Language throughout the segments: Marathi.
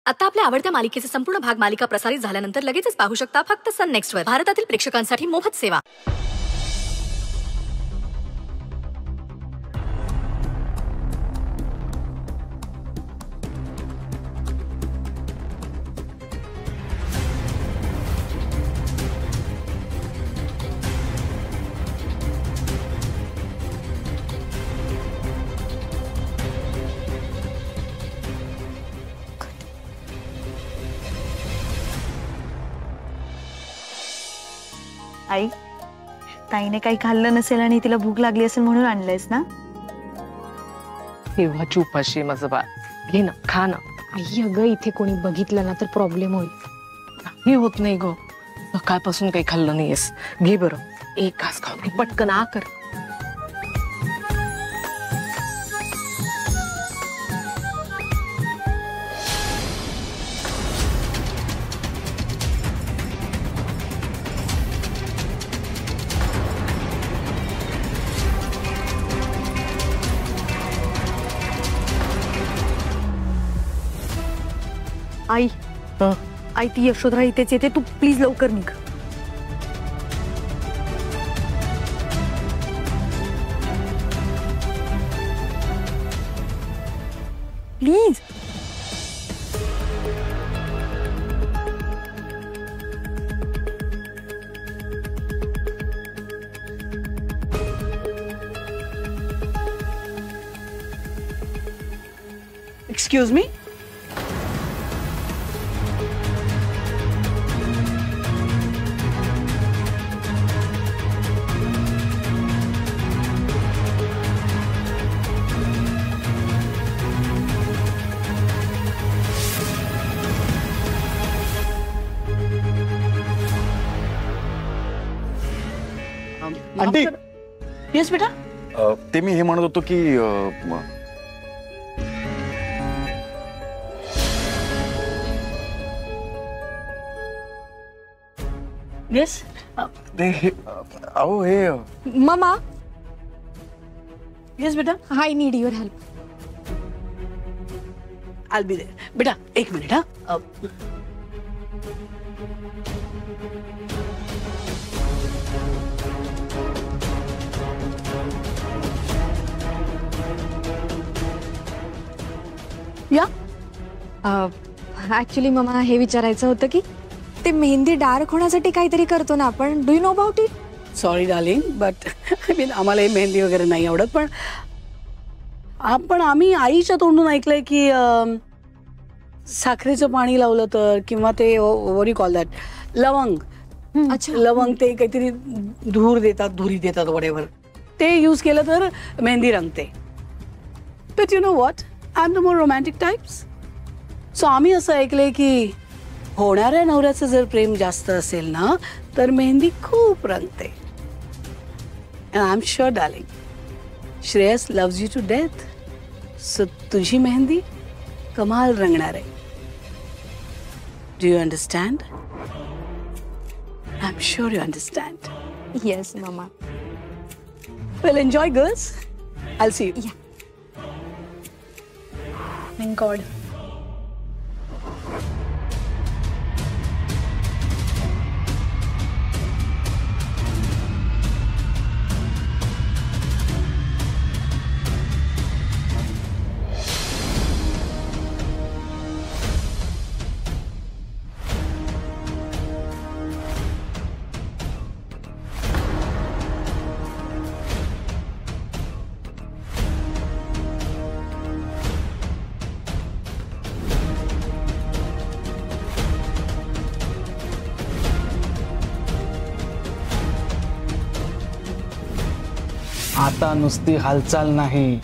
आता आपल्या आवडत्या मालिकेचे संपूर्ण भाग मालिका प्रसारित झाल्यानंतर लगेचच पाहू शकता फक्त सन नेक्स्ट वर. भारतातील प्रेक्षकांसाठी मोफत सेवा. आई, ताईने काही खाल्लं नसेल आणि तिला भूक लागली असेल म्हणून आणलंयस ना? तेव्हा चूप अशी माझं बाळ. घे ना, खा ना. आई अगं इथे कोणी बघितलं ना तर प्रॉब्लेम होईल. हे होत नाही ग, सकाळपासून काही खाल्लं नाहीयेस. घे बरं, एक घास खाऊ घे पटकन. आ कर. आई, आई ती यशोधरा इथेच येते, तू प्लीज लवकर निघ. Please. Excuse me. Aunty. Yes बेटा. ते मी हे म्हणत होतो की येस. अहो हे ममा. येस बेटा. I need your help. आल बी देयर. बेटा एक मिनिट. हा या. ऍक्च्युली ममा हे विचारायचं होतं की ते मेहंदी डार्क होण्यासाठी काहीतरी करतो ना आपण. Do you know about it? Sorry darling, but I mean आम्हाला हे मेहंदी वगैरे नाही आवडत. पण आम्ही आईच्या तोंडून ऐकलंय की साखरेचं पाणी लावलं तर, किंवा ते व्हॉट यू कॉल दॅट, लवंग. अच्छा. लवंग ते काहीतरी धुरी देतात वडेवर, ते यूज केलं तर मेहंदी रंगते. But you know what, I am the more romantic types. So आम्ही असं ऐकलंय की होणाऱ्या नवऱ्याचं जर प्रेम जास्त असेल ना तर मेहंदी खूप रंगते. And I am sure darling, Shreyas loves you to death. So तुझी मेहंदी कमाल रंगणार आहे. Do you understand? I am sure you understand. Yes mama. Well, enjoy girls. I see you. Thank God. आता नुसती हालचाल नाही,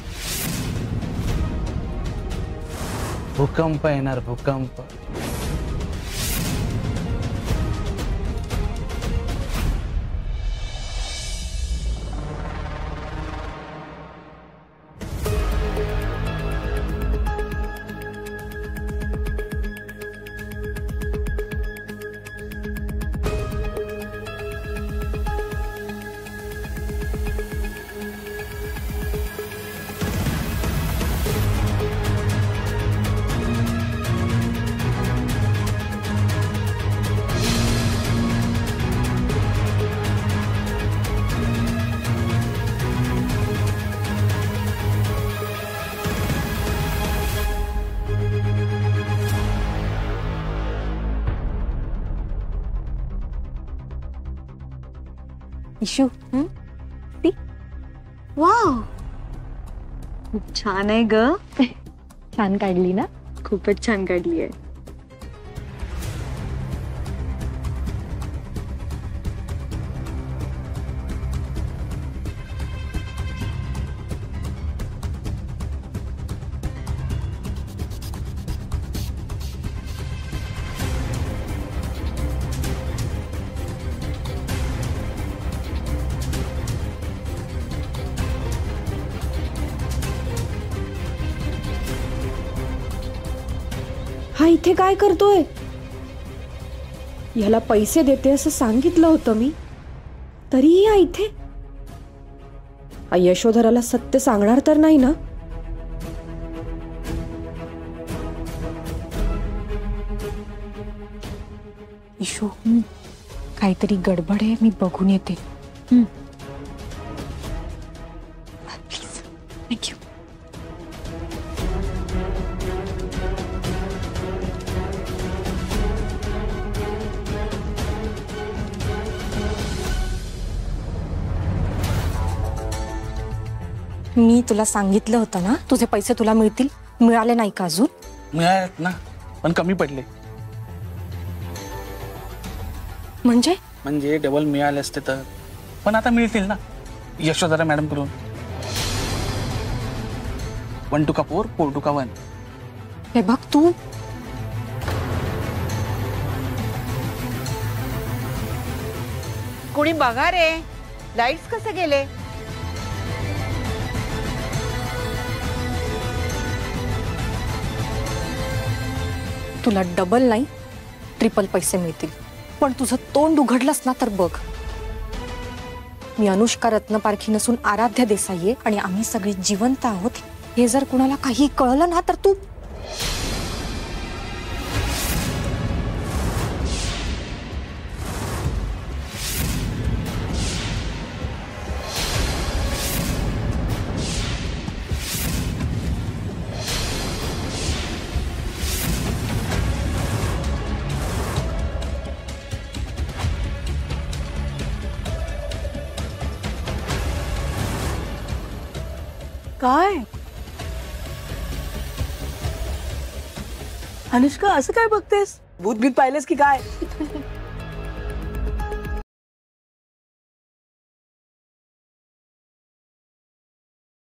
भूकंप येणार. भूकंप. इशू वाव, खूप छान आहे ग. छान काढली ना. खूपच छान काढली आहे. हा इथे काय करतोय? याला पैसे देते असं सांगितलं होतं मी, तरीही हा इथे. हा यशोधराला सत्य सांगणार तर नाही ना? इशू, काहीतरी गडबड आहे, मी बघून येते. प्लीज. थँक्यू. मी तुला सांगितलं होतं ना, तुझे पैसे तुला मिळतील. मिळाले नाही का अजून? मिळालेत ना, पण कमी पडले. म्हणजे डबल मिळाले असते तर. पण आता मिळतील ना यशोधरा मॅडम कडून. 1 to 4 4 to 1. हे बघ तू. कोणी बघा रे, लाईट्स कसे गेले? तुला डबल नाही, ट्रिपल पैसे मिळतील. पण तुझं तोंड उघडलंस ना तर बघ. मी अनुष्का रत्नपारखी नसून आराध्या देसाई आहे आणि आम्ही सगळे जिवंत आहोत. हे जर कुणाला काही कळलं ना तर तू. काय अनुष्का असं काय बघतेस? भूत भीत पाहिलेस की काय?